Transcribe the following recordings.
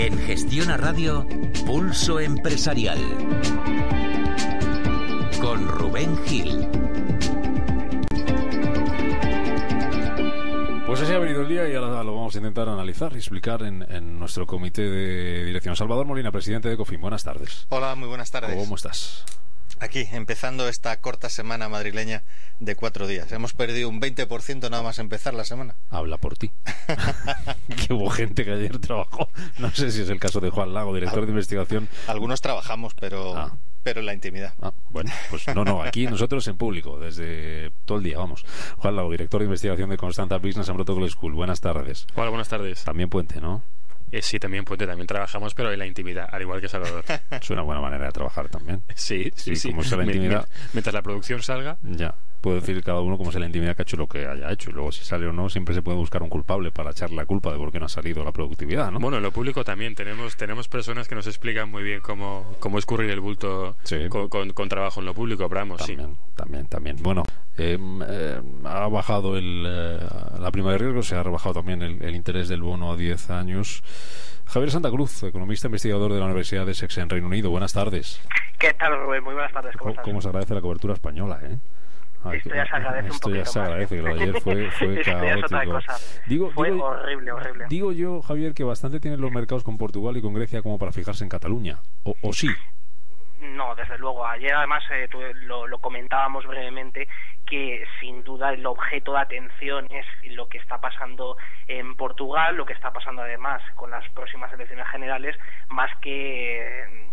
En Gestiona Radio, Pulso Empresarial. Con Rubén Gil. Pues así ha venido el día y ahora lo vamos a intentar analizar y explicar en nuestro comité de dirección. Salvador Molina, presidente de Ecofin. Buenas tardes. Hola, muy buenas tardes. ¿Cómo estás? Aquí, empezando esta corta semana madrileña de 4 días. Hemos perdido un 20% nada más empezar la semana. Habla por ti. Que hubo gente que ayer trabajó. No sé si es el caso de Juan Lago, director de investigación. Algunos trabajamos, pero en la intimidad. Bueno, pues no, aquí nosotros en público, desde todo el día, vamos. Juan Lago, director de investigación de Constanta Business and Protocol School. Buenas tardes. Hola, buenas tardes. También puente, ¿no? Sí, también puente, también trabajamos, pero en la intimidad, al igual que Salvador. Es una buena manera de trabajar también. Sí. Como sea la intimidad. Mientras la producción salga. Ya, puede decir cada uno cómo sea la intimidad que ha hecho lo que haya hecho. Y luego, si sale o no, siempre se puede buscar un culpable para echarle la culpa de por qué no ha salido la productividad, ¿no? Bueno, en lo público también tenemos personas que nos explican muy bien cómo escurrir el bulto con trabajo en lo público, pero vamos, También. Bueno, ha bajado la prima de riesgo, se ha rebajado también el interés del bono a 10 años. Javier Santa Cruz, economista investigador de la Universidad de Essex en Reino Unido. Buenas tardes. ¿Qué tal, Rubén? Muy buenas tardes. ¿Cómo estás? ¿Cómo se agradece la cobertura española, Esto ya se agradece un poquito. Esto ya se agradece, que lo de ayer fue caótico. Fue horrible. Digo yo, Javier, que bastante tienen los mercados con Portugal y con Grecia como para fijarse en Cataluña. ¿O sí? No, desde luego. Ayer además lo comentábamos brevemente, que sin duda el objeto de atención es lo que está pasando en Portugal, lo que está pasando además con las próximas elecciones generales, más que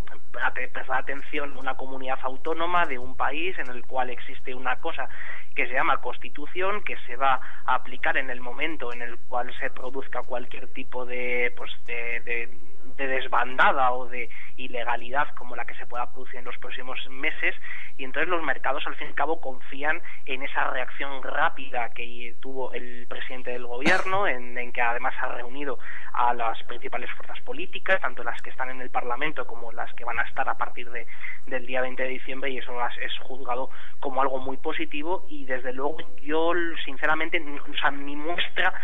prestar atención a una comunidad autónoma de un país en el cual existe una cosa que se llama Constitución, que se va a aplicar en el momento en el cual se produzca cualquier tipo de desbandada o de ilegalidad como la que se pueda producir en los próximos meses, y entonces los mercados al fin y al cabo confían en esa reacción rápida que tuvo el presidente del gobierno, en que además ha reunido a las principales fuerzas políticas, tanto las que están en el Parlamento como las que van a estar a partir del día 20 de diciembre, y eso es juzgado como algo muy positivo. Y desde luego yo sinceramente, mi muestra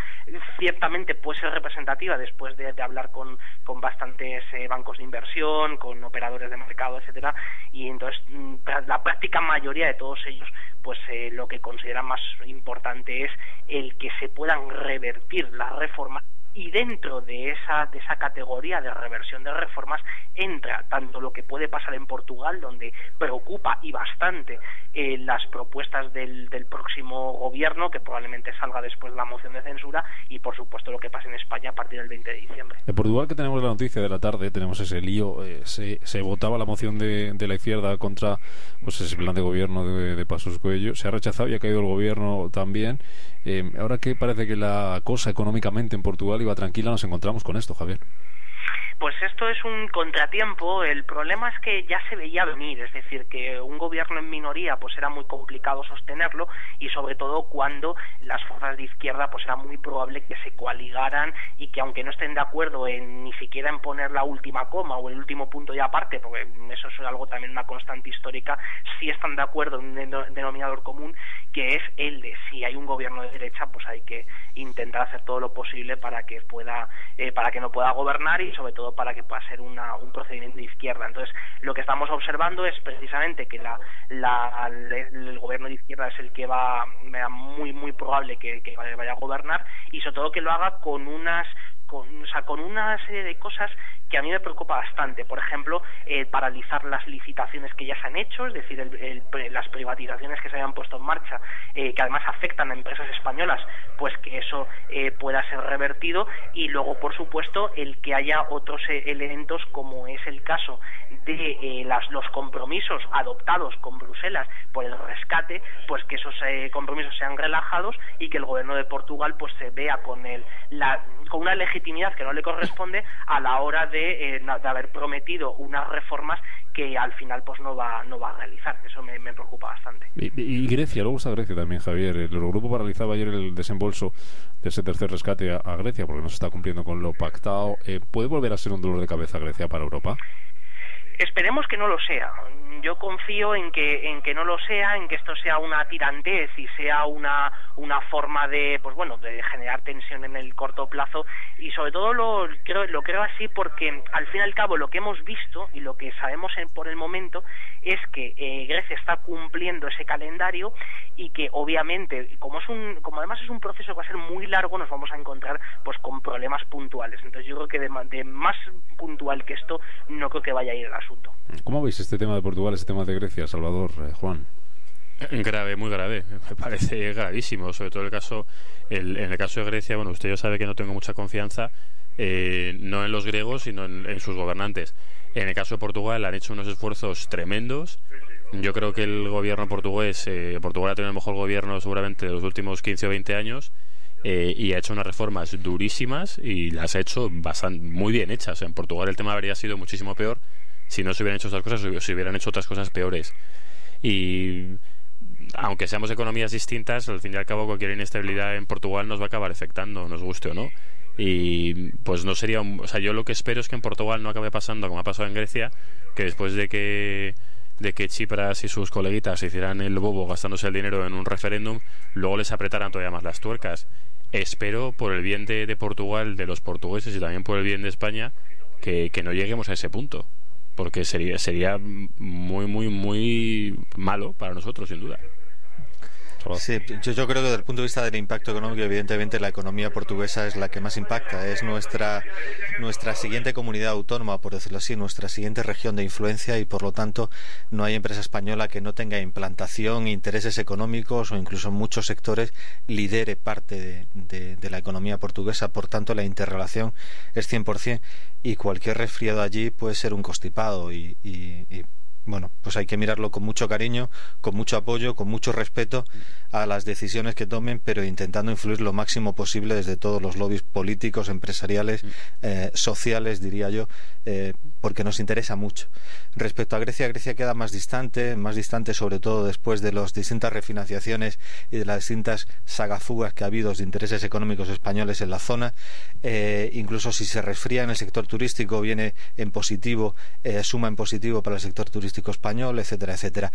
ciertamente puede ser representativa después de hablar con bastantes bancos de inversión, con operadores de mercado, etcétera, y entonces la práctica mayoría de todos ellos pues lo que consideran más importante es el que se puedan revertir las reformas. Y dentro de esa categoría de reversión de reformas entra tanto lo que puede pasar en Portugal, donde preocupa y bastante las propuestas del próximo gobierno, que probablemente salga después de la moción de censura, y por supuesto lo que pasa en España a partir del 20 de diciembre. En Portugal, que tenemos la noticia de la tarde, tenemos ese lío, se votaba la moción de la izquierda contra ese plan de gobierno de Passos Coelho, se ha rechazado y ha caído el gobierno también. Ahora que parece que la cosa económicamente en Portugal iba tranquila, nos encontramos con esto, Javier. Pues esto es un contratiempo. El problema es que ya se veía venir, es decir, que un gobierno en minoría pues era muy complicado sostenerlo, y sobre todo cuando las fuerzas de izquierda pues era muy probable que se coaligaran, y que aunque no estén de acuerdo ni siquiera en poner la última coma o el último punto y aparte, porque eso es algo también una constante histórica, sí están de acuerdo en un denominador común, que es el de si hay un gobierno de derecha pues hay que intentar hacer todo lo posible para que no pueda gobernar, y sobre todo para que pueda ser un procedimiento de izquierda. Entonces, lo que estamos observando es precisamente que el gobierno de izquierda es el que va muy probable que vaya a gobernar, y sobre todo que lo haga con una serie de cosas que a mí me preocupa bastante. Por ejemplo, paralizar las licitaciones que ya se han hecho, es decir, las privatizaciones que se habían puesto en marcha, que además afectan a empresas españolas, pues que eso pueda ser revertido. Y luego, por supuesto, el que haya otros elementos, como es el caso de los compromisos adoptados con Bruselas por el rescate, pues que esos compromisos sean relajados, y que el gobierno de Portugal pues se vea con una legitimidad que no le corresponde a la hora de haber prometido unas reformas que al final pues no va a realizar. Eso me preocupa bastante. Y Grecia, luego está Grecia también, Javier. El Eurogrupo paralizaba ayer el desembolso de ese tercer rescate a Grecia porque no se está cumpliendo con lo pactado. ¿Puede volver a ser un dolor de cabeza Grecia para Europa? Esperemos que no lo sea. yo confío en que no lo sea, en que esto sea una tirantez y sea una forma de, pues bueno, de generar tensión en el corto plazo, y sobre todo lo creo así porque al fin y al cabo lo que hemos visto y lo que sabemos por el momento es que Grecia está cumpliendo ese calendario, y que obviamente como además es un proceso que va a ser muy largo, nos vamos a encontrar pues con problemas puntuales. Entonces yo creo que de más puntual que esto no creo que vaya a ir el asunto. ¿Cómo veis este tema de Portugal, este tema de Grecia, Salvador, Juan? Grave, muy grave, me parece gravísimo, sobre todo en el caso de Grecia. Bueno, usted ya sabe que no tengo mucha confianza, no en los griegos, sino en sus gobernantes. En el caso de Portugal han hecho unos esfuerzos tremendos. Yo creo que el gobierno portugués, Portugal ha tenido el mejor gobierno seguramente de los últimos 15 o 20 años, y ha hecho unas reformas durísimas y las ha hecho muy bien hechas. En Portugal el tema habría sido muchísimo peor si no se hubieran hecho estas cosas o si hubieran hecho otras cosas peores. Y aunque seamos economías distintas, al fin y al cabo cualquier inestabilidad en Portugal nos va a acabar afectando, nos guste o no. Y pues no sería o sea, yo lo que espero es que en Portugal no acabe pasando como ha pasado en Grecia, que después de que Tsipras y sus coleguitas hicieran el bobo gastándose el dinero en un referéndum, luego les apretaran todavía más las tuercas. Espero, por el bien de Portugal, de los portugueses, y también por el bien de España, que no lleguemos a ese punto, porque sería muy, muy, muy malo para nosotros, sin duda. Sí, yo creo que desde el punto de vista del impacto económico, evidentemente la economía portuguesa es la que más impacta, es nuestra siguiente comunidad autónoma, por decirlo así, nuestra siguiente región de influencia, y por lo tanto no hay empresa española que no tenga implantación, intereses económicos o incluso en muchos sectores lidere parte de la economía portuguesa. Por tanto, la interrelación es 100%, y cualquier resfriado allí puede ser un constipado y bueno, pues hay que mirarlo con mucho cariño, con mucho apoyo, con mucho respeto a las decisiones que tomen, pero intentando influir lo máximo posible desde todos los lobbies políticos, empresariales, sociales, diría yo, porque nos interesa mucho. Respecto a Grecia queda más distante sobre todo después de las distintas refinanciaciones y de las distintas sagafugas que ha habido de intereses económicos españoles en la zona. Incluso si se resfría en el sector turístico, viene en positivo, suma en positivo para el sector turístico español, etcétera, etcétera.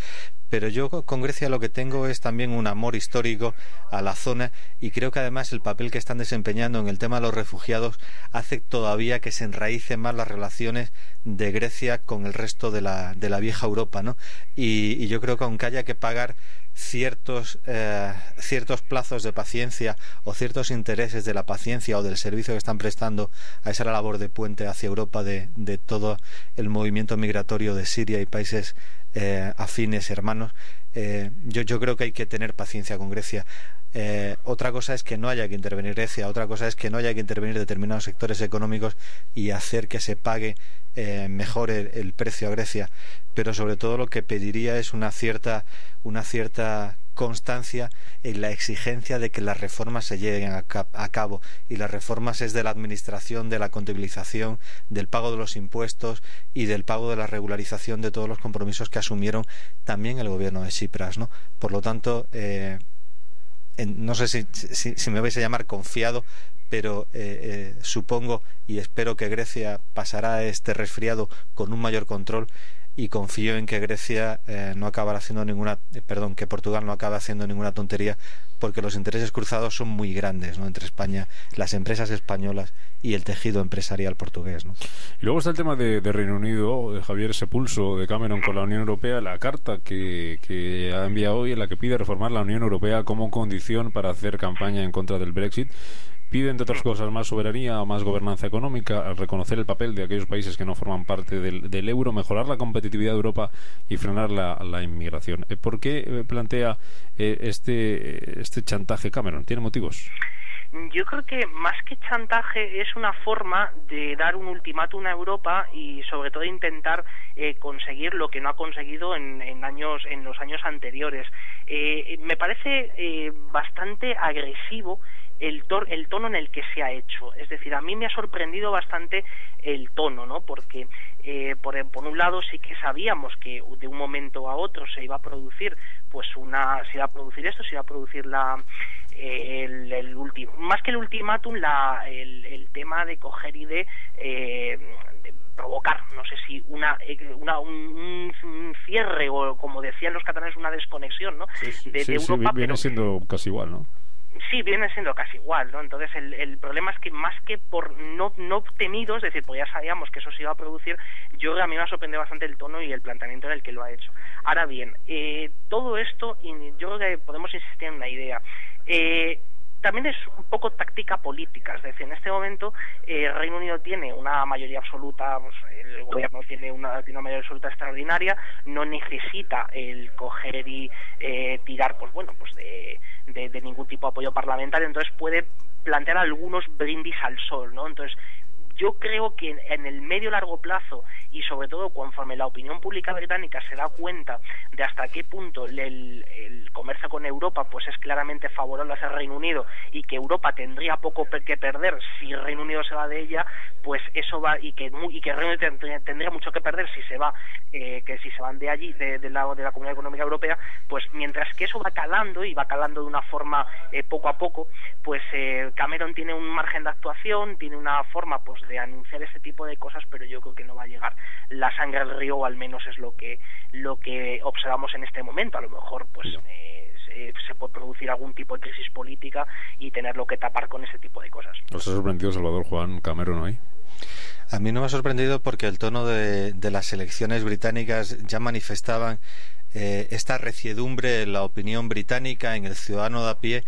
Pero yo con Grecia lo que tengo es también un amor histórico a la zona, y creo que además el papel que están desempeñando en el tema de los refugiados hace todavía que se enraicen más las relaciones de Grecia con el resto de la vieja Europa, ¿no? Y yo creo que aunque haya que pagar ciertos plazos de paciencia o ciertos intereses de la paciencia o del servicio que están prestando a esa labor de puente hacia Europa de todo el movimiento migratorio de Siria y países afines, hermanos, yo creo que hay que tener paciencia con Grecia. Otra cosa es que no haya que intervenir Grecia, otra cosa es que no haya que intervenir determinados sectores económicos y hacer que se pague mejor el precio a Grecia, pero sobre todo lo que pediría es una cierta constancia en la exigencia de que las reformas se lleven a cabo, y las reformas es de la administración, de la contabilización, del pago de los impuestos y del pago de la regularización de todos los compromisos que asumieron también el gobierno de Tsipras, ¿no? Por lo tanto, no sé si me vais a llamar confiado, pero supongo y espero que Grecia pasará este resfriado con un mayor control, y confío en que Grecia no acabará haciendo que Portugal no acabe haciendo ninguna tontería, porque los intereses cruzados son muy grandes, ¿no?, entre España, las empresas españolas y el tejido empresarial portugués, ¿no? Y luego está el tema de Reino Unido, de Javier, ese pulso de Cameron con la Unión Europea, la carta que ha enviado hoy en la que pide reformar la Unión Europea como condición para hacer campaña en contra del Brexit. Pide, entre otras cosas, más soberanía, más gobernanza económica, reconocer el papel de aquellos países que no forman parte del euro, mejorar la competitividad de Europa y frenar la inmigración. ¿Por qué plantea este chantaje Cameron? ¿Tiene motivos? Yo creo que más que chantaje es una forma de dar un ultimátum a Europa y sobre todo intentar conseguir lo que no ha conseguido en los años anteriores. Me parece bastante agresivo el tono en el que se ha hecho. Es decir, a mí me ha sorprendido bastante el tono, ¿no? Porque por un lado sí que sabíamos que de un momento a otro se iba a producir más que el ultimátum, el tema de coger y de provocar, no sé si un cierre, o como decían los catalanes, una desconexión, ¿no? de Europa. Viene siendo casi igual, ¿no? Sí, viene siendo casi igual, ¿no? Entonces el problema es que más que por no temido, es decir, pues ya sabíamos que eso se iba a producir, yo a mí me ha sorprendido bastante el tono y el planteamiento en el que lo ha hecho. Ahora bien, todo esto, y yo creo que podemos insistir en una idea, también es un poco táctica política, es decir, en este momento Reino Unido tiene una mayoría absoluta, pues, el gobierno tiene una mayoría absoluta extraordinaria, no necesita el coger y tirar, pues bueno, pues de ningún tipo de apoyo parlamentario, entonces puede plantear algunos brindis al sol, ¿no? Entonces yo creo que en el medio largo plazo, y sobre todo conforme la opinión pública británica se da cuenta de hasta qué punto el comercio con Europa pues es claramente favorable hacia el Reino Unido, y que Europa tendría poco que perder si el Reino Unido se va de ella, pues eso va, y que el Reino Unido tendría mucho que perder si se va, que si se van de allí, del lado de la Comunidad Económica Europea, pues mientras que eso va calando, y va calando de una forma poco a poco, pues Cameron tiene un margen de actuación, tiene una forma pues de anunciar este tipo de cosas, pero yo creo que no va a llegar la sangre al río, o al menos es lo que observamos en este momento. A lo mejor pues se puede producir algún tipo de crisis política y tenerlo que tapar con ese tipo de cosas. ¿Os ha sorprendido, Salvador, Juan Cameron hoy? A mí no me ha sorprendido porque el tono de las elecciones británicas ya manifestaban esta reciedumbre en la opinión británica, en el ciudadano de a pie,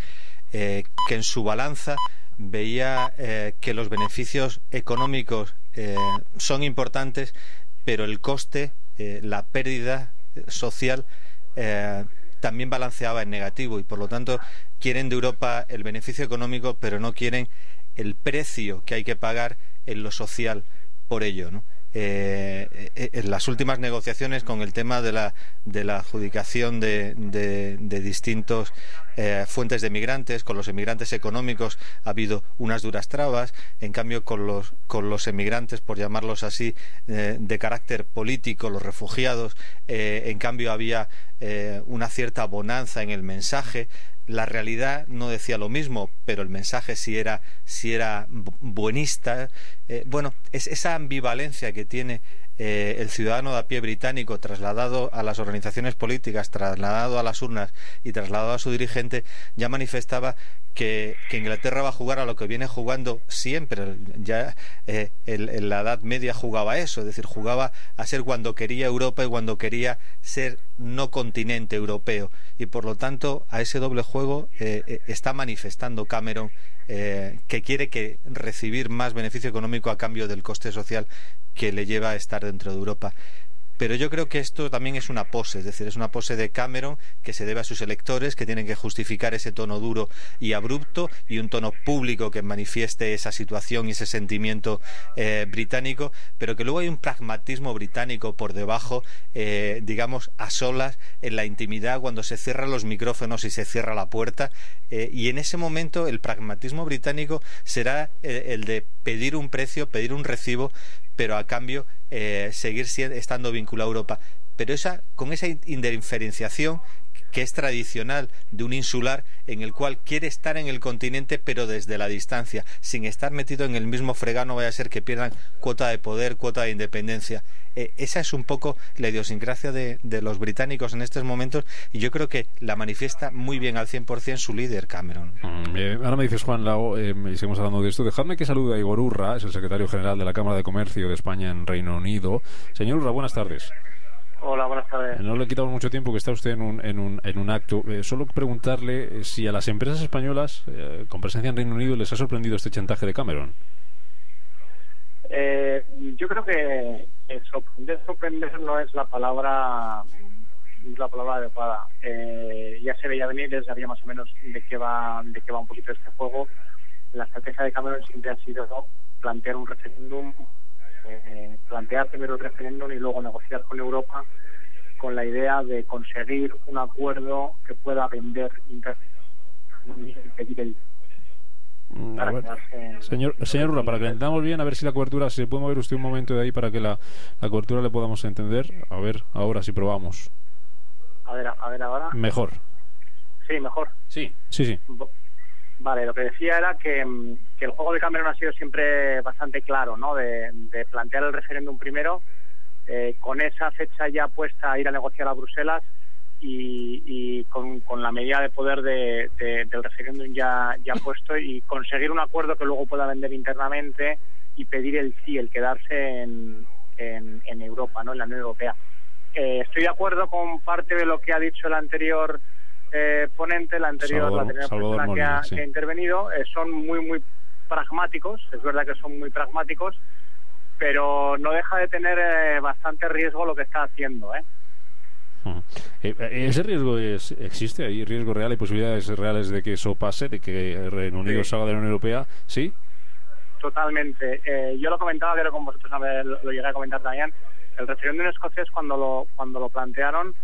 que en su balanza veía que los beneficios económicos son importantes, pero el coste, la pérdida social, también balanceaba en negativo, y por lo tanto quieren de Europa el beneficio económico, pero no quieren el precio que hay que pagar en lo social por ello, ¿no? En las últimas negociaciones con el tema de la adjudicación de distintos fuentes de migrantes, con los emigrantes económicos ha habido unas duras trabas. En cambio con los emigrantes, por llamarlos así, de carácter político, los refugiados, en cambio había una cierta bonanza en el mensaje. La realidad no decía lo mismo, pero el mensaje sí era buenista. Bueno, es esa ambivalencia que tiene el ciudadano de a pie británico, trasladado a las organizaciones políticas, trasladado a las urnas y trasladado a su dirigente, ya manifestaba que Inglaterra va a jugar a lo que viene jugando siempre. Ya en la Edad Media jugaba eso, es decir, jugaba a ser cuando quería Europa y cuando quería ser no continente europeo, y por lo tanto a ese doble juego está manifestando Cameron que quiere recibir más beneficio económico a cambio del coste social que le lleva a estar dentro de Europa. Pero yo creo que esto también es una pose, es decir, es una pose de Cameron que se debe a sus electores, que tienen que justificar ese tono duro y abrupto, y un tono público que manifieste esa situación y ese sentimiento británico, pero que luego hay un pragmatismo británico por debajo, digamos, a solas, en la intimidad, cuando se cierran los micrófonos y se cierra la puerta, y en ese momento el pragmatismo británico será el de pedir un precio, pedir un recibo, pero a cambio seguir estando vinculado a Europa. Pero con esa indiferenciación que es tradicional de un insular, en el cual quiere estar en el continente pero desde la distancia, sin estar metido en el mismo fregado, no vaya a ser que pierdan cuota de poder, cuota de independencia. Esa es un poco la idiosincrasia de los británicos en estos momentos, y yo creo que la manifiesta muy bien al 100% su líder, Cameron. Ahora me dices, Juan Lao, y seguimos hablando de esto. Dejadme que salude a Igor Urra, es el secretario general de la Cámara de Comercio de España en Reino Unido. Señor Urra, buenas tardes. Hola, buenas tardes. No le quitamos mucho tiempo, que está usted en un acto. Solo preguntarle si a las empresas españolas con presencia en Reino Unido les ha sorprendido este chantaje de Cameron. Yo creo que sorprender no es la palabra adecuada. Ya se veía venir, ya sabía más o menos de qué va un poquito este juego. La estrategia de Cameron siempre ha sido plantear un referéndum, plantear primero el referéndum y luego negociar con Europa, con la idea de conseguir un acuerdo que pueda vender Señor Urra, para que lo entendamos bien, a ver si la cobertura, si se puede mover usted un momento de ahí para que la cobertura le podamos entender. A ver, ahora si probamos. A ver ahora. Mejor. Sí, mejor. Sí. Vale, lo que decía era que el juego de Cameron ha sido siempre bastante claro, ¿no? De plantear el referéndum primero, con esa fecha ya puesta a ir a negociar a Bruselas y con la medida de poder del referéndum ya puesto, y conseguir un acuerdo que luego pueda vender internamente y pedir el sí, el quedarse en Europa, ¿no? En la Unión Europea. Estoy de acuerdo con parte de lo que ha dicho el anterior ponente, la anterior persona Molina, que ha intervenido. Son muy pragmáticos, es verdad que son muy pragmáticos, pero no deja de tener bastante riesgo lo que está haciendo, ¿Ese riesgo existe? ¿Hay riesgo real y posibilidades reales de que eso pase, de que el Reino Unido salga de la Unión Europea? ¿Sí? Totalmente. Yo lo comentaba, creo que con vosotros lo llegué a comentar también. El referéndum escocés, cuando lo plantearon,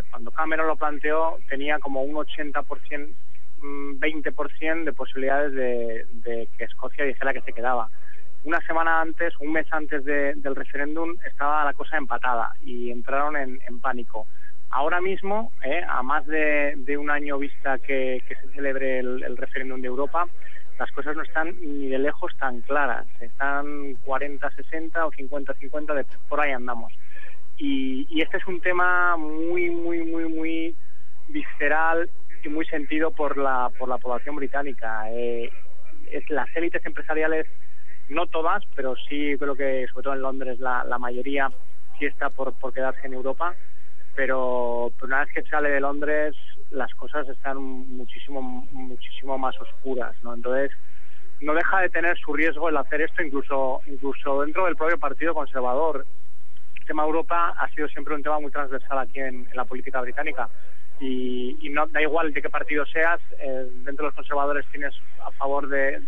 cuando Cameron lo planteó, tenía como un 80%, 20% de posibilidades de que Escocia dijera que se quedaba. Una semana antes, un mes antes del referéndum, estaba la cosa empatada y entraron en pánico. Ahora mismo, a más de un año vista que se celebre el referéndum de Europa, las cosas no están ni de lejos tan claras. Están 40-60 o 50-50, por ahí andamos. Y este es un tema muy visceral y muy sentido por la población británica. Las élites empresariales, no todas, pero sí creo que sobre todo en Londres la mayoría sí está por quedarse en Europa, pero una vez que sale de Londres las cosas están muchísimo más oscuras, ¿no? Entonces no deja de tener su riesgo el hacer esto, incluso dentro del propio Partido Conservador. El tema Europa ha sido siempre un tema muy transversal aquí en la política británica, y no da igual de qué partido seas, dentro de los conservadores tienes a favor de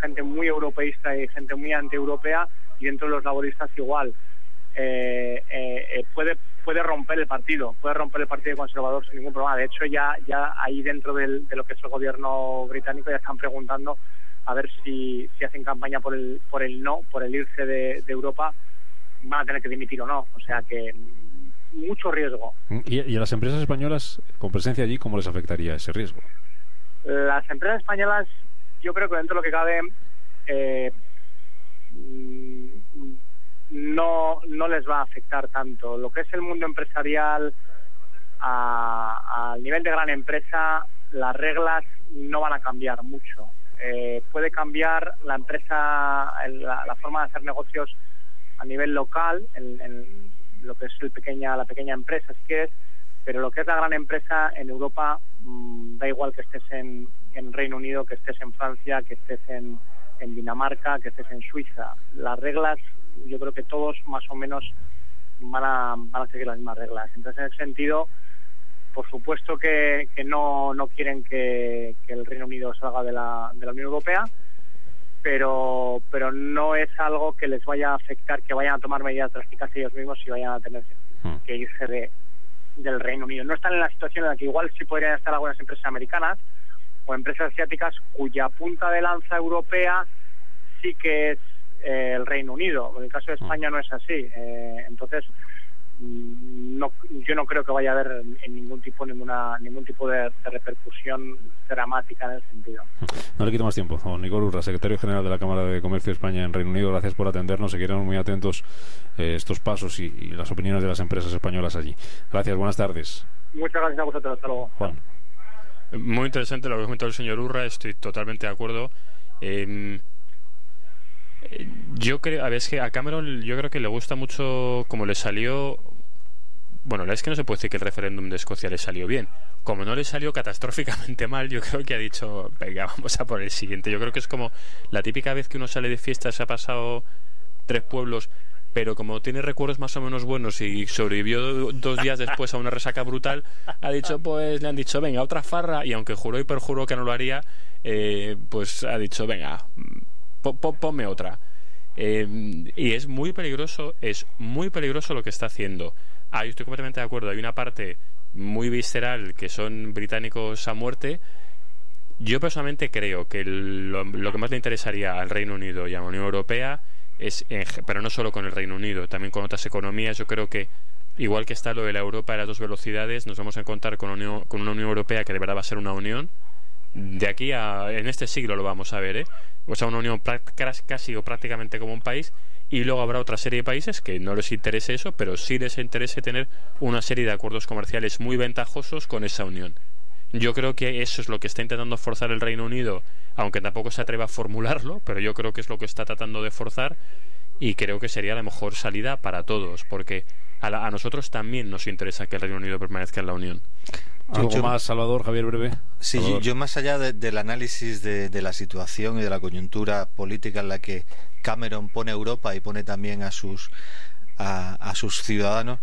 gente muy europeísta y gente muy anti-europea, y dentro de los laboristas igual. Puede romper el partido conservador sin ningún problema. De hecho, ya ahí dentro de lo que es el gobierno británico ya están preguntando a ver si hacen campaña por el no, por el irse de Europa, van a tener que dimitir o no. O sea que mucho riesgo. ¿Y a las empresas españolas con presencia allí cómo les afectaría ese riesgo? Las empresas españolas, yo creo que dentro de lo que cabe no les va a afectar tanto. Lo que es el mundo empresarial, al nivel de gran empresa, las reglas no van a cambiar mucho. Puede cambiar la empresa, la forma de hacer negocios a nivel local, en lo que es la pequeña empresa, si quieres, pero lo que es la gran empresa en Europa, da igual que estés en Reino Unido, que estés en Francia, que estés en Dinamarca, que estés en Suiza. Las reglas, yo creo que todos más o menos van a seguir las mismas reglas. Entonces, en ese sentido, por supuesto que no quieren que el Reino Unido salga de la Unión Europea, pero no es algo que les vaya a afectar, que vayan a tomar medidas drásticas ellos mismos y vayan a tener que irse del Reino Unido. No están en la situación en la que igual sí podrían estar algunas empresas americanas o empresas asiáticas cuya punta de lanza europea sí que es el Reino Unido. En el caso de España no es así. Entonces, yo no creo que vaya a haber ningún tipo de repercusión dramática en el sentido. No le quito más tiempo. Don Igor Urra, secretario general de la Cámara de Comercio de España en Reino Unido, gracias por atendernos. Seguiremos muy atentos estos pasos y las opiniones de las empresas españolas allí. Gracias, buenas tardes. Muchas gracias a vosotros, hasta luego. Juan. Muy interesante lo que ha comentado el señor Urra, estoy totalmente de acuerdo. Yo creo, a ver, es que a Cameron yo creo que le gusta mucho como le salió. Bueno, la verdad es que no se puede decir que el referéndum de Escocia le salió bien. Como no le salió catastróficamente mal, yo creo que ha dicho, venga, vamos a por el siguiente. Yo creo que es como la típica vez que uno sale de fiesta, se ha pasado 3 pueblos, pero como tiene recuerdos más o menos buenos y sobrevivió 2 días después a una resaca brutal, ha dicho, pues le han dicho, venga, otra farra, y aunque juró y perjuró que no lo haría, pues ha dicho, venga, ponme otra. Y es muy peligroso lo que está haciendo. Yo estoy completamente de acuerdo. Hay una parte muy visceral que son británicos a muerte. Yo personalmente creo que lo que más le interesaría al Reino Unido y a la Unión Europea es, pero no solo con el Reino Unido, también con otras economías. Yo creo que igual que está lo de la Europa de las dos velocidades, nos vamos a encontrar con una Unión Europea que de verdad va a ser una unión. De aquí en este siglo lo vamos a ver, o sea, una unión casi o prácticamente como un país, y luego habrá otra serie de países que no les interese eso, pero sí les interese tener una serie de acuerdos comerciales muy ventajosos con esa unión. Yo creo que eso es lo que está intentando forzar el Reino Unido, aunque tampoco se atreva a formularlo, pero yo creo que es lo que está tratando de forzar, y creo que sería la mejor salida para todos, porque a nosotros también nos interesa que el Reino Unido permanezca en la Unión. ¿Algo más, Salvador, Javier, breve? Sí, yo más allá del análisis de la situación y de la coyuntura política en la que Cameron pone a Europa y pone también a sus ciudadanos,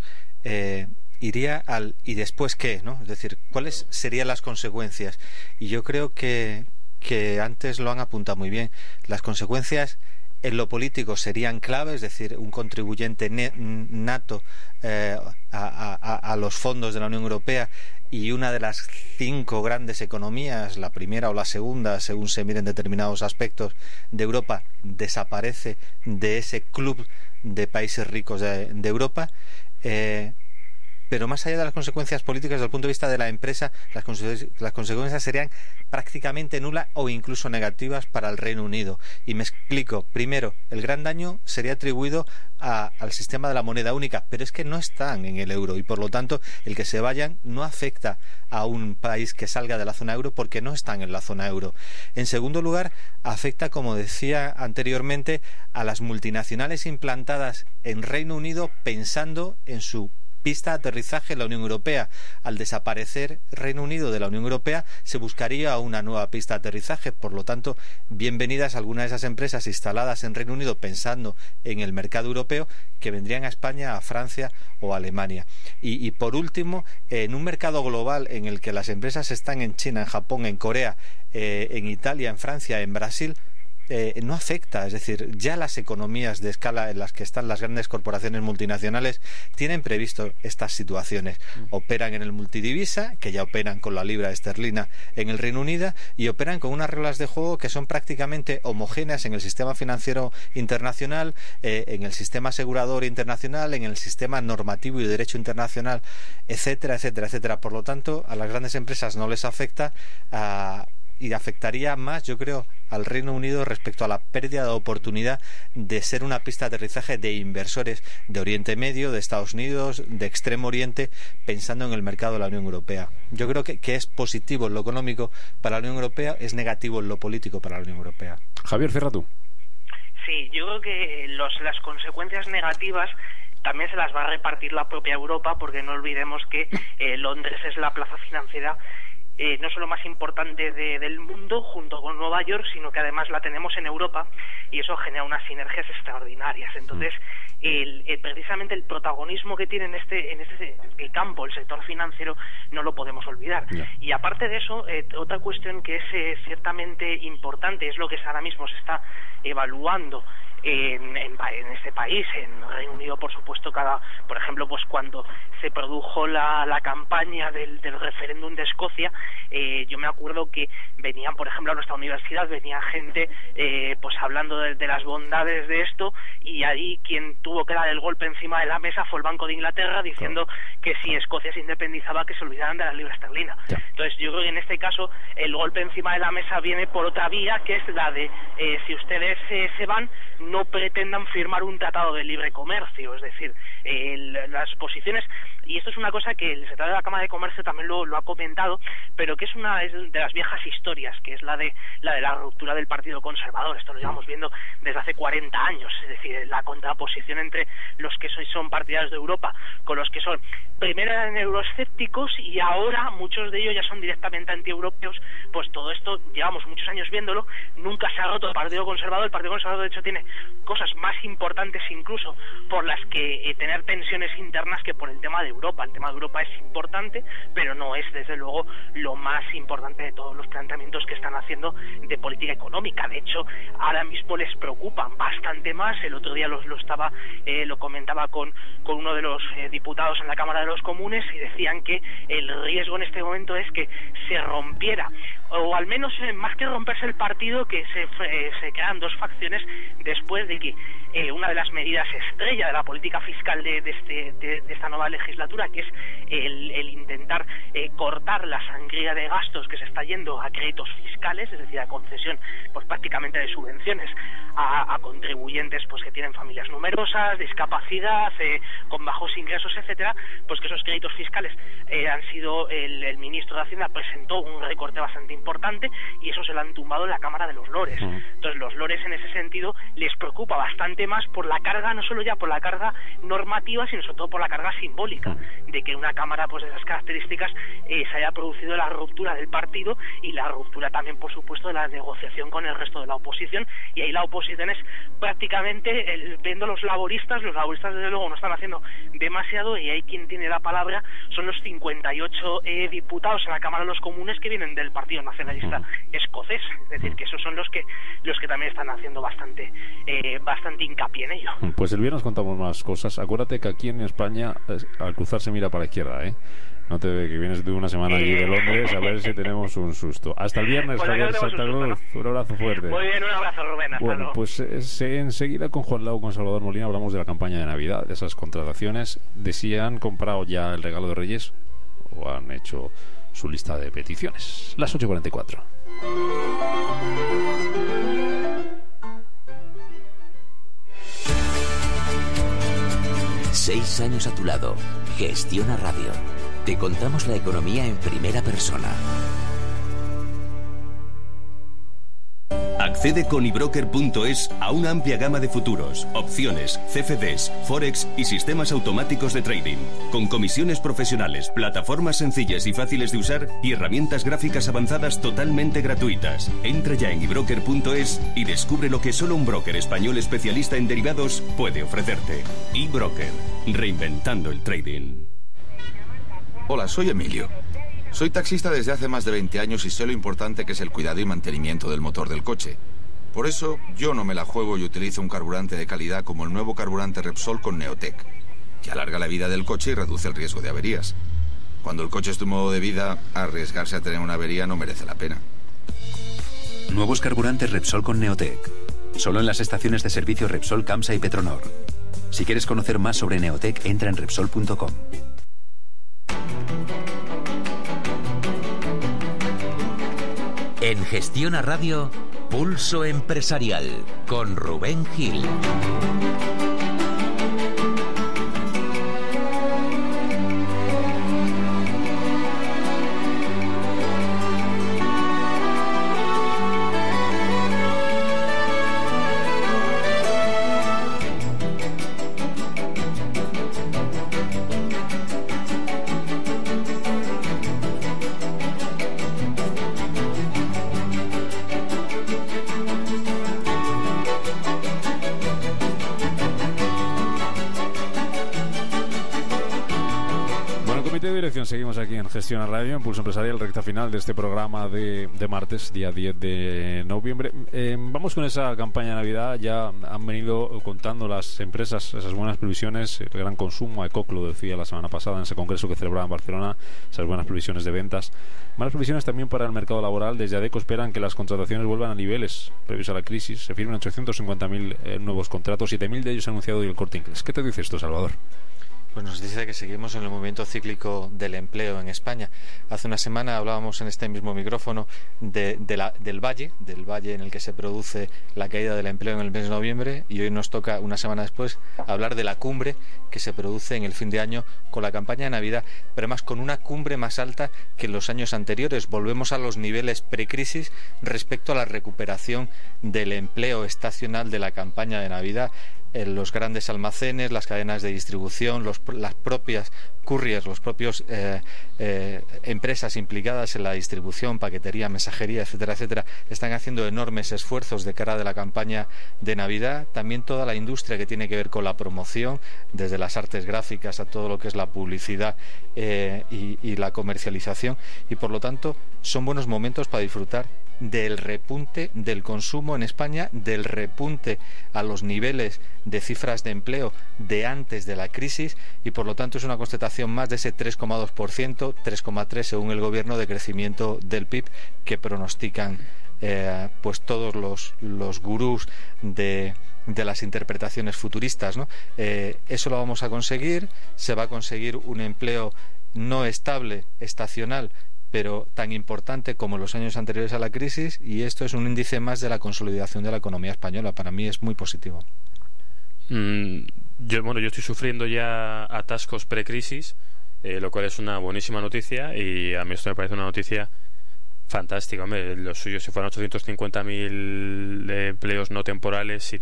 iría al ¿y después qué?, ¿no? Es decir, ¿cuáles serían las consecuencias? Y yo creo que antes lo han apuntado muy bien. Las consecuencias en lo político serían claves, es decir, un contribuyente nato a los fondos de la Unión Europea y una de las 5 grandes economías, la primera o la segunda, según se miren determinados aspectos de Europa, desaparece de ese club de países ricos de Europa. Pero más allá de las consecuencias políticas, desde el punto de vista de la empresa, las consecuencias serían prácticamente nulas o incluso negativas para el Reino Unido. Y me explico. Primero, el gran daño sería atribuido al sistema de la moneda única, pero es que no están en el euro y por lo tanto el que se vayan no afecta a un país que salga de la zona euro porque no están en la zona euro. En segundo lugar, afecta, como decía anteriormente, a las multinacionales implantadas en Reino Unido pensando en su pista de aterrizaje en la Unión Europea. Al desaparecer Reino Unido de la Unión Europea, se buscaría una nueva pista de aterrizaje. Por lo tanto, bienvenidas algunas de esas empresas instaladas en Reino Unido pensando en el mercado europeo, que vendrían a España, a Francia o a Alemania. Y por último, en un mercado global en el que las empresas están en China, en Japón, en Corea, en Italia, en Francia, en Brasil, no afecta. Es decir, ya las economías de escala en las que están las grandes corporaciones multinacionales tienen previsto estas situaciones. Operan en el multidivisa, que ya operan con la libra esterlina en el Reino Unido, y operan con unas reglas de juego que son prácticamente homogéneas en el sistema financiero internacional, en el sistema asegurador internacional, en el sistema normativo y de derecho internacional, etcétera, etcétera, etcétera. Por lo tanto, a las grandes empresas no les afecta, y afectaría más, yo creo, al Reino Unido respecto a la pérdida de oportunidad de ser una pista de aterrizaje de inversores de Oriente Medio, de Estados Unidos, de Extremo Oriente, pensando en el mercado de la Unión Europea. Yo creo que es positivo en lo económico para la Unión Europea, es negativo en lo político para la Unión Europea. Javier, cierra tú. Sí, yo creo que las consecuencias negativas también se las va a repartir la propia Europa, porque no olvidemos que Londres es la plaza financiera no solo más importante del mundo junto con Nueva York, sino que además la tenemos en Europa, y eso genera unas sinergias extraordinarias. Entonces, precisamente el protagonismo que tiene en este campo el sector financiero no lo podemos olvidar. Y aparte de eso, otra cuestión que es ciertamente importante, es lo que ahora mismo se está evaluando en este país, en Reino Unido, por supuesto. Por ejemplo, pues cuando se produjo la campaña del referéndum de Escocia, yo me acuerdo que venían, por ejemplo, a nuestra universidad venía gente pues hablando de las bondades de esto, y ahí quien tuvo que dar el golpe encima de la mesa fue el Banco de Inglaterra, diciendo que si Escocia se independizaba, que se olvidaran de la libra esterlina. Entonces yo creo que en este caso el golpe encima de la mesa viene por otra vía, que es la de si ustedes se van, no pretendan firmar un tratado de libre comercio. Es decir, las posiciones, y esto es una cosa que el secretario de la Cámara de Comercio también lo ha comentado, pero que es una de las viejas historias, que es la de la ruptura del Partido Conservador. Esto lo llevamos viendo desde hace 40 años, es decir, la contraposición entre los que son partidarios de Europa con los que son, primero eran euroescépticos y ahora muchos de ellos ya son directamente antieuropeos. Pues todo esto llevamos muchos años viéndolo, nunca se ha roto el Partido Conservador. El Partido Conservador, de hecho, tiene cosas más importantes incluso por las que tener tensiones internas que por el tema de Europa. El tema de Europa es importante, pero no es desde luego lo más importante de todos los planteamientos que están haciendo de política económica. De hecho, ahora mismo les preocupan bastante más. El otro día lo comentaba con uno de los diputados en la Cámara de los Comunes, y decían que el riesgo en este momento es que se rompiera, o al menos más que romperse el partido, que se crean dos facciones después de que una de las medidas estrella de la política fiscal de esta nueva legislatura, que es el intentar cortar la sangría de gastos que se está yendo a créditos fiscales, es decir, a concesión pues prácticamente de subvenciones a contribuyentes pues que tienen familias numerosas, discapacidad, con bajos ingresos, etcétera, pues que esos créditos fiscales han sido, el ministro de Hacienda presentó un recorte bastante importante y eso se lo han tumbado en la Cámara de los Lores. Entonces los Lores en ese sentido les preocupa bastante más por la carga, no solo ya por la carga normativa, sino sobre todo por la carga simbólica, de que una Cámara pues de esas características se haya producido la ruptura del partido y la ruptura también, por supuesto, de la negociación con el resto de la oposición, y ahí la oposición es prácticamente, viendo los laboristas desde luego no están haciendo demasiado, y ahí quien tiene la palabra son los 58 diputados en la Cámara de los Comunes que vienen del Partido Nacionalista Escocés, es decir, que esos son los que también están haciendo bastante hincapié en ello. Pues el viernes contamos más cosas. Acuérdate que aquí en España al cruzar se mira para la izquierda, ¿eh? No te ve que vienes de una semana allí de Londres, a ver si tenemos un susto. Hasta el viernes, Javier Santa Cruz. Un abrazo fuerte. Muy bien, un abrazo, Rubén. Hasta luego. Pues enseguida con Juan Lau, con Salvador Molina, hablamos de la campaña de Navidad, de esas contrataciones, de si han comprado ya el regalo de Reyes o han hecho su lista de peticiones. Las 8:44. 6 años a tu lado. Gestiona Radio. Te contamos la economía en primera persona. Accede con ibroker.es a una amplia gama de futuros, opciones, CFDs, forex y sistemas automáticos de trading, con comisiones profesionales, plataformas sencillas y fáciles de usar y herramientas gráficas avanzadas totalmente gratuitas. Entra ya en ibroker.es y descubre lo que solo un broker español especialista en derivados puede ofrecerte. iBroker, reinventando el trading. Hola, soy Emilio. Soy taxista desde hace más de 20 años y sé lo importante que es el cuidado y mantenimiento del motor del coche. Por eso, yo no me la juego y utilizo un carburante de calidad como el nuevo carburante Repsol con Neotec, que alarga la vida del coche y reduce el riesgo de averías. Cuando el coche es tu modo de vida, arriesgarse a tener una avería no merece la pena. Nuevos carburantes Repsol con Neotec. Solo en las estaciones de servicio Repsol, Camsa y Petronor. Si quieres conocer más sobre Neotec, entra en Repsol.com. En Gestiona Radio, Pulso Empresarial, con Rubén Gil. Seguimos aquí en Gestiona Radio, en Pulso Empresarial, recta final de este programa de martes, día 10 de noviembre. Vamos con esa campaña de Navidad. Ya han venido contando las empresas esas buenas previsiones, el gran consumo. ECOC lo decía la semana pasada en ese congreso que celebraba en Barcelona, esas buenas previsiones de ventas. Malas previsiones también para el mercado laboral. Desde ADECO esperan que las contrataciones vuelvan a niveles previos a la crisis. Se firman 850.000 nuevos contratos, 7.000 de ellos ha anunciado hoy el Corte Inglés. ¿Qué te dice esto, Salvador? Pues nos dice que seguimos en el movimiento cíclico del empleo en España. Hace una semana hablábamos en este mismo micrófono del valle en el que se produce la caída del empleo en el mes de noviembre, y hoy nos toca, una semana después, hablar de la cumbre que se produce en el fin de año con la campaña de Navidad, pero además con una cumbre más alta que en los años anteriores. Volvemos a los niveles precrisis respecto a la recuperación del empleo estacional de la campaña de Navidad. Los grandes almacenes, las cadenas de distribución, las propias couriers, los propios empresas implicadas en la distribución, paquetería, mensajería, etcétera, etcétera, están haciendo enormes esfuerzos de cara de la campaña de Navidad. También toda la industria que tiene que ver con la promoción, desde las artes gráficas a todo lo que es la publicidad y la comercialización, y por lo tanto son buenos momentos para disfrutar del repunte del consumo en España, del repunte a los niveles de cifras de empleo de antes de la crisis, y por lo tanto es una constatación más de ese 3,2%, 3,3% según el gobierno de crecimiento del PIB que pronostican pues todos los gurús de las interpretaciones futuristas, ¿no? Eso lo vamos a conseguir, se va a conseguir un empleo no estable, estacional, pero tan importante como los años anteriores a la crisis, y esto es un índice más de la consolidación de la economía española. Para mí es muy positivo. Yo estoy sufriendo ya atascos precrisis, lo cual es una buenísima noticia, y a mí esto me parece una noticia fantástica. Hombre, lo suyo, si fueran 850.000 empleos no temporales, si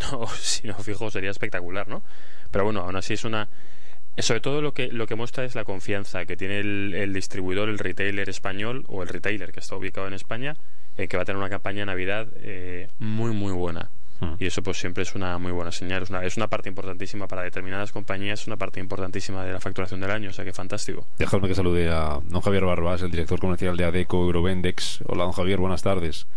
no fijos, sería espectacular, ¿no? Pero bueno, aún así sobre todo lo que muestra es la confianza que tiene el distribuidor, el retailer español, o el retailer que está ubicado en España, en que va a tener una campaña de Navidad muy muy buena. Y eso pues siempre es una muy buena señal. Es una parte importantísima para determinadas compañías, es una parte importantísima de la facturación del año, o sea que fantástico. Dejadme que salude a don Javier Barbás, el director comercial de Adecco Eurovendex. Hola, don Javier, buenas tardes.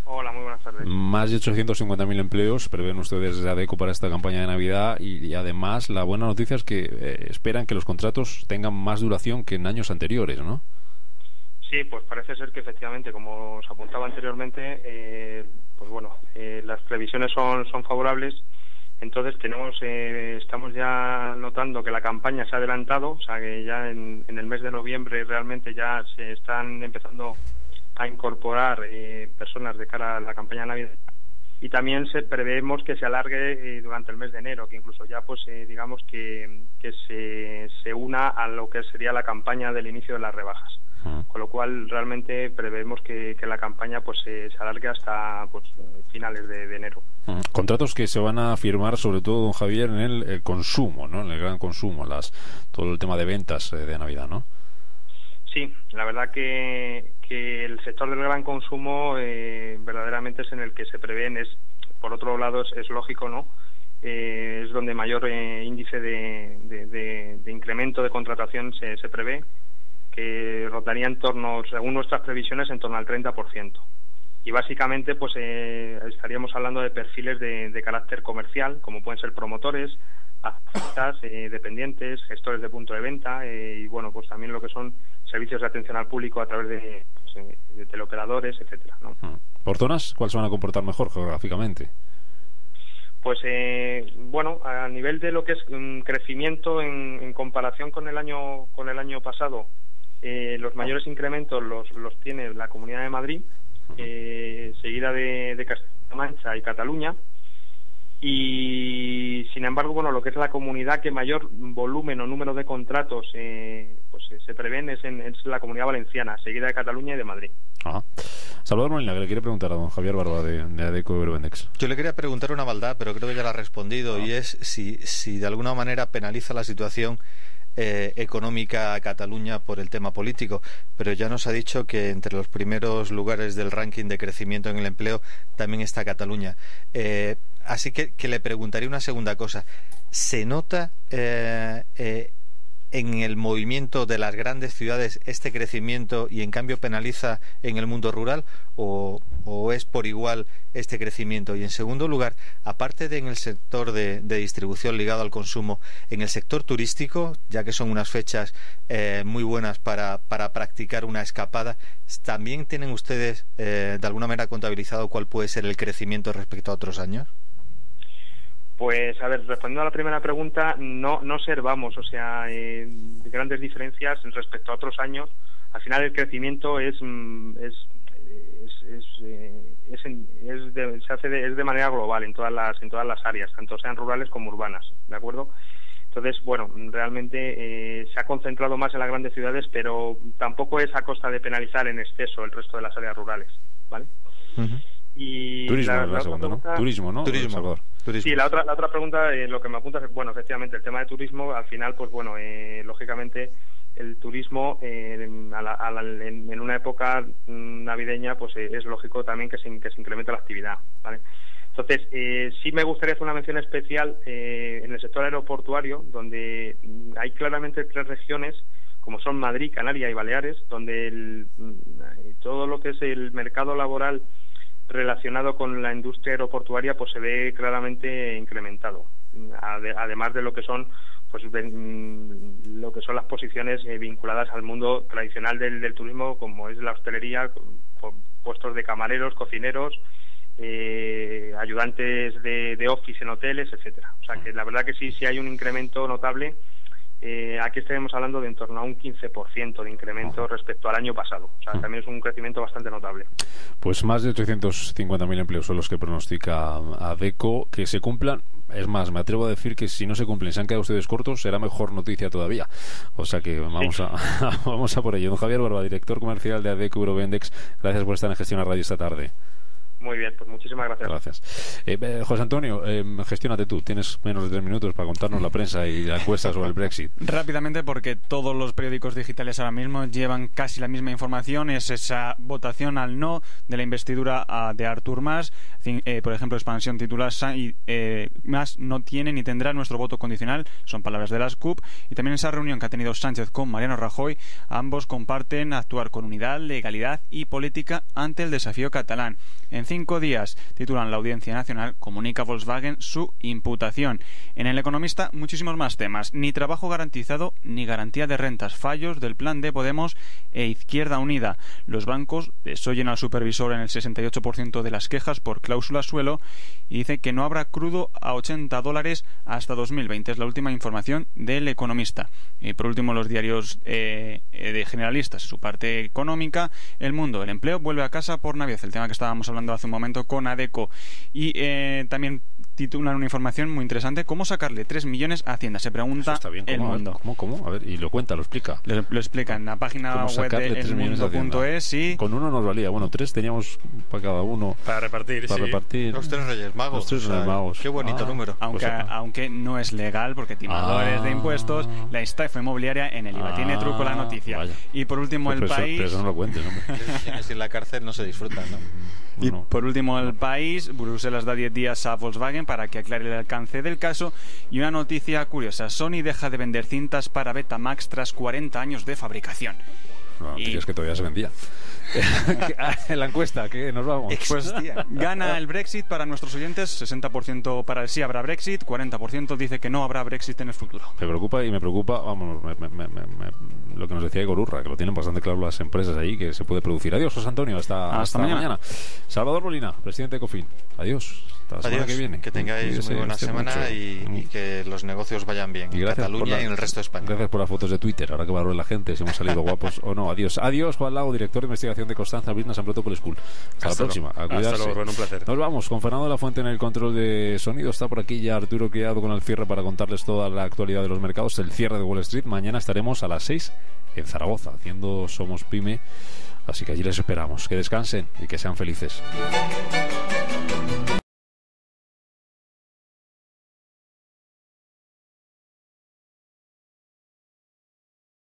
Hola, muy buenas tardes. Más de 850.000 empleos prevén ustedes desde Adecco para esta campaña de Navidad, y además la buena noticia es que esperan que los contratos tengan más duración que en años anteriores, ¿no? Sí, pues parece ser que efectivamente, como os apuntaba anteriormente, las previsiones son favorables. Entonces estamos ya notando que la campaña se ha adelantado, o sea que ya en el mes de noviembre realmente ya se están empezando a incorporar personas de cara a la campaña de Navidad, y también prevemos que se alargue durante el mes de enero, que incluso ya digamos que se una a lo que sería la campaña del inicio de las rebajas. Con lo cual realmente prevemos que la campaña se alargue hasta finales de enero. Contratos que se van a firmar sobre todo, don Javier, en el consumo, ¿no? En el gran consumo, todo el tema de ventas de Navidad, ¿no? Sí, la verdad que el sector del gran consumo verdaderamente es en el que se prevén, por otro lado es lógico, ¿no? Es donde mayor índice de incremento de contratación se prevé, que rotaría en torno, según nuestras previsiones, en torno al 30%. Y básicamente estaríamos hablando de perfiles de carácter comercial, como pueden ser promotores, artistas, dependientes, gestores de punto de venta, y también lo que son servicios de atención al público a través de teleoperadores, etcétera, ¿no? ¿Por zonas cuáles se van a comportar mejor geográficamente? A nivel de lo que es crecimiento en comparación con el año pasado, los mayores incrementos los tiene la Comunidad de Madrid, seguida de Castilla-La Mancha y Cataluña, y sin embargo lo que es la comunidad que mayor volumen o número de contratos se prevén es la Comunidad Valenciana, seguida de Cataluña y de Madrid. Salvador Molina, que le quiere preguntar a don Javier Barba de Adecco Eurovendex. Yo le quería preguntar una maldad, pero creo que ya la ha respondido, y es si de alguna manera penaliza la situación económica a Cataluña por el tema político, pero ya nos ha dicho que entre los primeros lugares del ranking de crecimiento en el empleo también está Cataluña. Así que le preguntaría una segunda cosa. ¿Se nota en el movimiento de las grandes ciudades este crecimiento y en cambio penaliza en el mundo rural, o es por igual este crecimiento? Y en segundo lugar, aparte de en el sector de distribución ligado al consumo, en el sector turístico, ya que son unas fechas muy buenas para practicar una escapada, ¿también tienen ustedes de alguna manera contabilizado cuál puede ser el crecimiento respecto a otros años? Pues, a ver, respondiendo a la primera pregunta, no observamos, grandes diferencias respecto a otros años. Al final el crecimiento es de manera global en todas las áreas, tanto sean rurales como urbanas, ¿de acuerdo? Entonces, realmente se ha concentrado más en las grandes ciudades, pero tampoco es a costa de penalizar en exceso el resto de las áreas rurales, ¿vale? Y turismo, la segunda, pregunta, ¿no? Turismo, ¿no? Turismo. Sí, la otra pregunta, lo que me apunta es, efectivamente, el tema de turismo, al final, lógicamente, el turismo en una época navideña, es lógico también que se incremente la actividad, ¿vale? Entonces, sí me gustaría hacer una mención especial en el sector aeroportuario, donde hay claramente 3 regiones, como son Madrid, Canarias y Baleares, donde todo lo que es el mercado laboral relacionado con la industria aeroportuaria se ve claramente incrementado, además de lo que son las posiciones vinculadas al mundo tradicional del turismo, como es la hostelería, puestos de camareros, cocineros, ayudantes de office en hoteles, etcétera. O sea que la verdad que sí hay un incremento notable. Aquí estaremos hablando de en torno a un 15% de incremento respecto al año pasado. O sea, también es un crecimiento bastante notable. Pues más de 850.000 empleos son los que pronostica ADECO que se cumplan. Es más, me atrevo a decir que si no se cumplen, se han quedado ustedes cortos, será mejor noticia todavía. O sea que vamos a por ello. Don Javier Barba, director comercial de ADECO Eurovendex, gracias por estar en Gestión a Radio esta tarde. Muy bien, pues muchísimas gracias. Gracias. José Antonio, gestiónate tú. Tienes menos de 3 minutos para contarnos la prensa y la encuesta sobre el Brexit. Rápidamente, porque todos los periódicos digitales ahora mismo llevan casi la misma información. Es esa votación al no de la investidura de Artur Mas. Por ejemplo, Expansión titula Mas no tiene ni tendrá nuestro voto condicional. Son palabras de las CUP. Y también esa reunión que ha tenido Sánchez con Mariano Rajoy. Ambos comparten actuar con unidad, legalidad y política ante el desafío catalán. En 5 días, titulan la Audiencia Nacional, comunica Volkswagen su imputación. En El Economista, muchísimos más temas. Ni trabajo garantizado, ni garantía de rentas. Fallos del plan de Podemos e Izquierda Unida. Los bancos desoyen al supervisor en el 68% de las quejas por cláusula suelo y dice que no habrá crudo a $80 hasta 2020. Es la última información del Economista. Y por último, los diarios de generalistas, su parte económica. El Mundo, el empleo vuelve a casa por Navidad. El tema que estábamos hablando hace un momento con ADECO. Y también titulan una información muy interesante: ¿cómo sacarle 3 millones a Hacienda? Se pregunta El Mundo. ¿Cómo? A ver, y lo explica. Lo explica en la página web de elmundo.es. Y con uno nos valía. Bueno, 3 teníamos para cada uno. Para repartir. Los 3 Reyes Magos. Los 3 Reyes Magos. Qué bonito número. Aunque no es legal, porque timadores de impuestos, la estafa inmobiliaria en el IVA. Tiene truco la noticia. Vaya. Y por último, El País. Pero eso no lo cuentes, hombre. Si en la cárcel no se disfrutan, ¿no? Y por último, El País. Bruselas da 10 días a Volkswagen para que aclare el alcance del caso. Y una noticia curiosa: Sony deja de vender cintas para Betamax tras 40 años de fabricación. No, es que todavía se vendía. En la encuesta, que nos vamos. Pues gana el Brexit para nuestros oyentes. 60% para el sí habrá Brexit, 40% dice que no habrá Brexit en el futuro. Me preocupa, vamos, lo que nos decía Igor Urra, que lo tienen bastante claro las empresas ahí, que se puede producir. Adiós, José Antonio, hasta mañana. Salvador Molina, presidente de Ecofin. Adiós. Hasta la semana que viene. Que tengáis muy buena semana y que los negocios vayan bien en Cataluña y en el resto de España. Gracias por las fotos de Twitter, ahora que valore la gente si hemos salido guapos o no. Adiós, Juan Lago, director de investigación de Constanza Business and Protocol School. Hasta la próxima, a cuidarse. Hasta luego, un placer. Nos vamos con Fernando de la Fuente en el control de sonido. Está por aquí ya Arturo Criado con el cierre para contarles toda la actualidad de los mercados, el cierre de Wall Street. Mañana estaremos a las 6 en Zaragoza haciendo Somos Pyme, así que allí les esperamos. Que descansen y que sean felices.